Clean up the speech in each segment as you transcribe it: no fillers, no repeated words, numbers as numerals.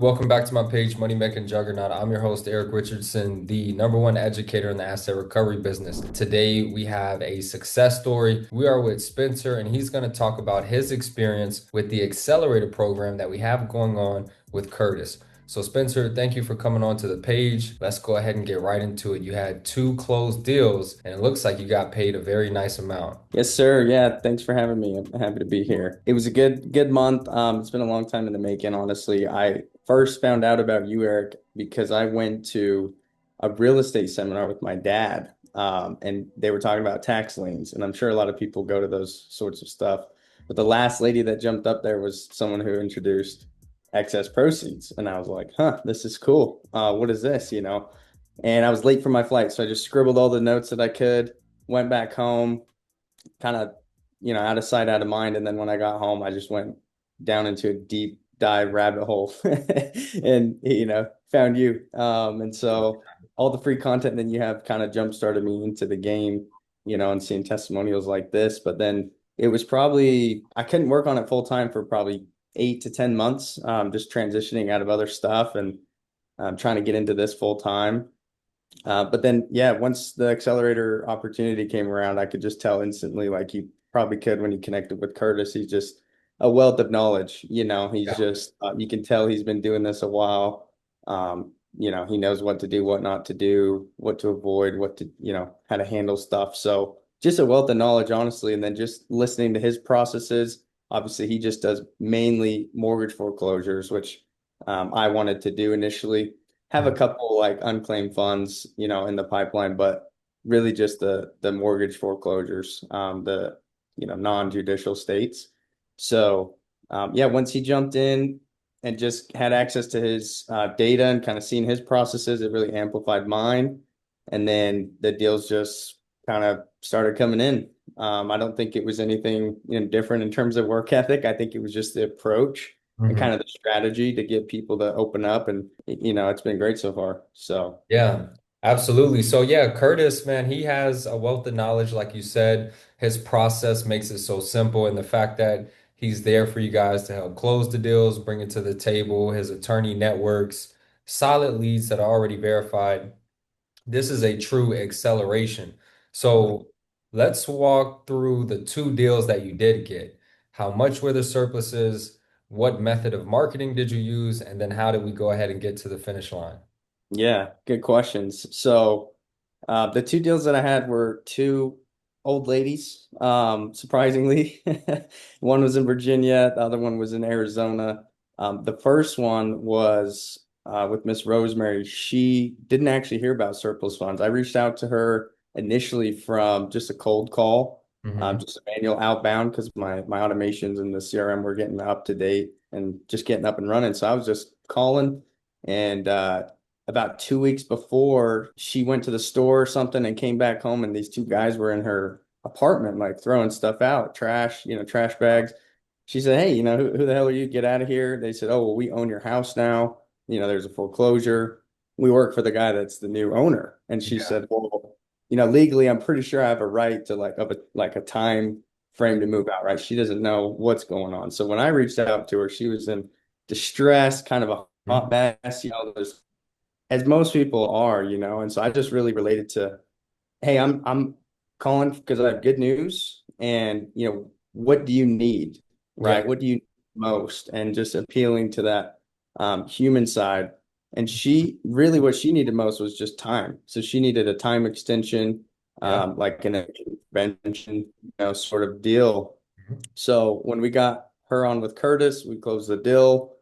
Welcome back to my page, Money Making Juggernaut. I'm your host, Eric Richardson, the #1 educator in the asset recovery business. Today, we have a success story. We are with Spencer, and he's going to talk about his experience with the accelerator program that we have going on with Curtis. So, Spencer, thank you for coming on to the page. Let's go ahead and get right into it. You had two closed deals, and it looks like you got paid a very nice amount. Yes, sir. Yeah, thanks for having me. I'm happy to be here. It was a good month. It's been a long time in the making, honestly. I first found out about you, Eric, because I went to a real estate seminar with my dad, and they were talking about tax liens. And I'm sure a lot of people go to those sorts of stuff. But the last lady that jumped up there was someone who introduced excess proceeds. And I was like, huh, this is cool. What is this, And I was late for my flight, so I just scribbled all the notes that I could, went back home kind of, out of sight, out of mind. And then when I got home, I just went down into a deep dive rabbit hole and, found you. And so all the free content that you have kind of jump started me into the game, and seeing testimonials like this. But then it was probably, I couldn't work on it full time for probably 8 to 10 months, just transitioning out of other stuff and trying to get into this full time. But then, yeah, once the accelerator opportunity came around, I could just tell instantly, like you probably could when you connected with Curtis. He's just a wealth of knowledge. He's Yeah. just, you can tell he's been doing this a while. He knows what to do, what not to do, what to avoid, how to handle stuff. So just a wealth of knowledge, honestly. And then just listening to his processes. Obviously, he just does mainly mortgage foreclosures, which I wanted to do initially, have a couple like unclaimed funds, in the pipeline, but really just the mortgage foreclosures, the non-judicial states. So yeah, once he jumped in and just had access to his data and kind of seen his processes, it really amplified mine. And then the deals just kind of started coming in. I don't think it was anything different in terms of work ethic. I think it was just the approach and Mhm. kind of the strategy to get people to open up. And, it's been great so far. So, Yeah, absolutely. So yeah, Curtis, man, he has a wealth of knowledge, like you said. His process makes it so simple, and the fact that he's there for you guys to help close the deals, bring it to the table, his attorney networks, solid leads that are already verified. This is a true acceleration. So let's walk through the two deals that you did get. How much were the surpluses? What method of marketing did you use? And then how did we go ahead and get to the finish line? yeah, good questions. So, the two deals that I had were two old ladies, surprisingly. One was in Virginia, the other one was in Arizona. The first one was with Miss Rosemary. She didn't actually hear about surplus funds. I reached out to her initially from just a cold call, Hmm. just a manual outbound because my automations and the CRM were getting up to date and just getting up and running. So I was just calling and about 2 weeks before, she went to the store or something and came back home, and these two guys were in her apartment, like throwing stuff out, trash, trash bags. She said, "Hey, who the hell are you? Get out of here." They said, "Oh, well, we own your house now. There's a foreclosure. We work for the guy that's the new owner." And she Yeah. said, "Well, legally, I'm pretty sure I have a right to like a time frame to move out, right?" She doesn't know what's going on. So when I reached out to her, she was in distress, kind of a hot mess. There's as most people are, and so I just really related to, hey, I'm calling because I have good news, and what do you need, Yeah. right? What do you need most, and just appealing to that human side. And she really, what she needed most was just time. So she needed a time extension, Yeah. like an intervention, sort of deal. Mhm. So when we got her on with Curtis, we closed the deal.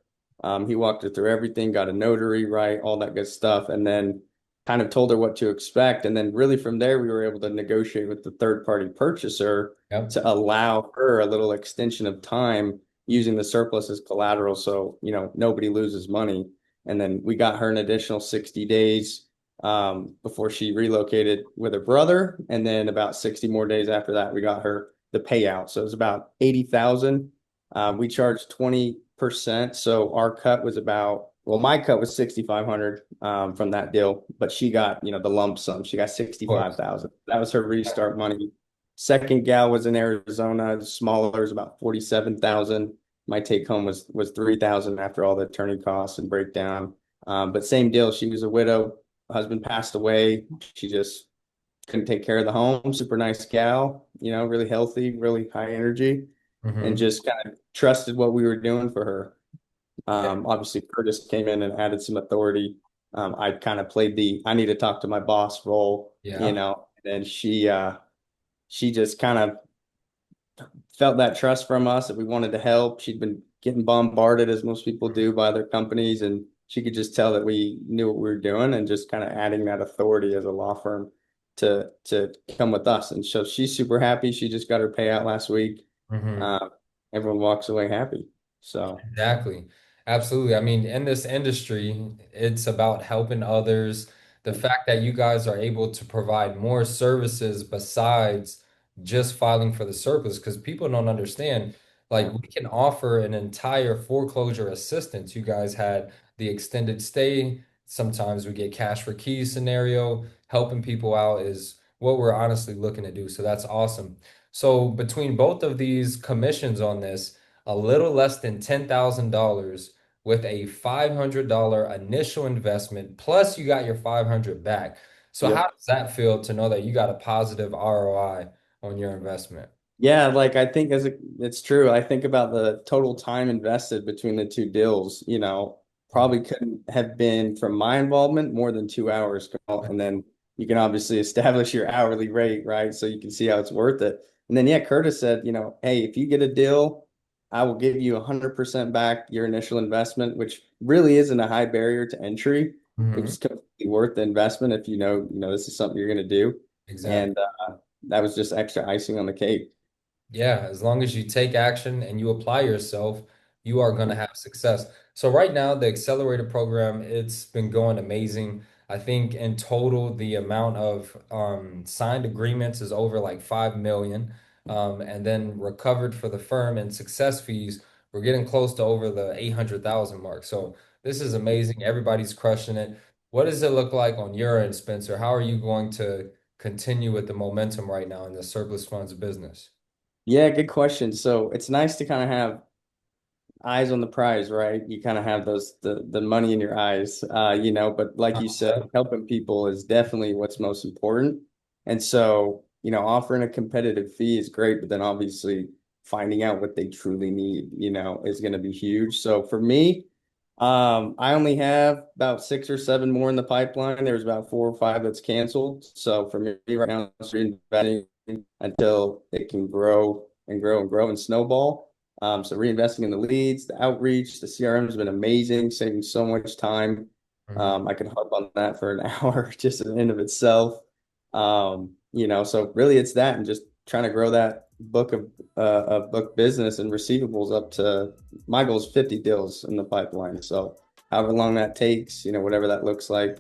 He walked her through everything, got a notary, right, all that good stuff, and then kind of told her what to expect. And then really from there, we were able to negotiate with the third party purchaser Yep. to allow her a little extension of time using the surplus as collateral. So, nobody loses money. And then we got her an additional 60 days before she relocated with her brother. And then about 60 more days after that, we got her the payout. So it was about 80,000. We charged 20%. So our cut was about, well, my cut was 6,500 from that deal, but she got, the lump sum. She got Of course. 65,000. That was her restart money. Second gal was in Arizona, smaller, is about 47,000. my take home was 3,000 after all the attorney costs and breakdown. But same deal. She was a widow. Husband passed away. She just couldn't take care of the home. Super nice gal, really healthy, really high energy, and Hmm. just kind of trusted what we were doing for her. Yeah. Obviously, Curtis came in and added some authority. I kind of played the I need to talk to my boss role, Yeah. and she just kind of felt that trust from us that we wanted to help. She'd been getting bombarded, as most people do, by other companies, and she could just tell that we knew what we were doing, and just kind of adding that authority as a law firm to come with us. And so she's super happy. She just got her payout last week. Hmm. Uh, Everyone walks away happy. So Exactly. Absolutely. I mean, in this industry, it's about helping others. The fact that you guys are able to provide more services besides just filing for the surplus, because people don't understand, like yeah, we can offer an entire foreclosure assistance. You guys had the extended stay. Sometimes we get cash for keys scenario. Helping people out is what we're honestly looking to do. So that's awesome. So between both of these commissions on this, a little less than $10,000 with a $500 initial investment, plus you got your 500 back. So how yep. does that feel to know that you got a positive ROI on your investment? Yeah, like I think it's true. I think about the total time invested between the two deals, Mhm. probably couldn't have been from my involvement more than 2 hours. And then you can obviously establish your hourly rate, right? So you can see how it's worth it. And then yeah, Curtis said, hey, if you get a deal, I will give you 100% back your initial investment, which really isn't a high barrier to entry. It Mhm. was completely worth the investment if this is something you're going to do. Exactly. And that was just extra icing on the cake. Yeah, as long as you take action and you apply yourself, you are going to have success. So right now, the accelerator program, it's been going amazing. I think in total, the amount of signed agreements is over like 5 million. And then recovered for the firm and success fees, we're getting close to over the 800,000 mark. So this is amazing. Everybody's crushing it. What does it look like on your end, Spencer? How are you going to continue with the momentum right now in the surplus funds business? Yeah, good question. So it's nice to kind of have eyes on the prize, right? You kind of have the money in your eyes, but like you said, helping people is definitely what's most important. And so, offering a competitive fee is great, but then obviously finding out what they truly need, is going to be huge. So for me, I only have about 6 or 7 more in the pipeline. There's about 4 or 5 that's canceled. So for me right now, it's reinvesting until it can grow and grow and grow and snowball. So reinvesting in the leads, the outreach, the CRM has been amazing, saving so much time. Mhm. I could harp on that for an hour just in and of itself. So really it's that and just trying to grow that of book business and receivables up to my goal is 50 deals in the pipeline. So however long that takes, whatever that looks like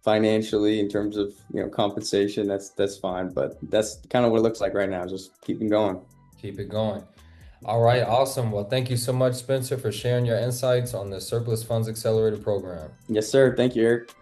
financially in terms of, compensation, that's fine. But that's kind of what it looks like right now, just keeping going. Keep it going. All right, awesome. Well, thank you so much, Spencer, for sharing your insights on the Surplus Funds Accelerator Program. Yes, sir. Thank you, Eric.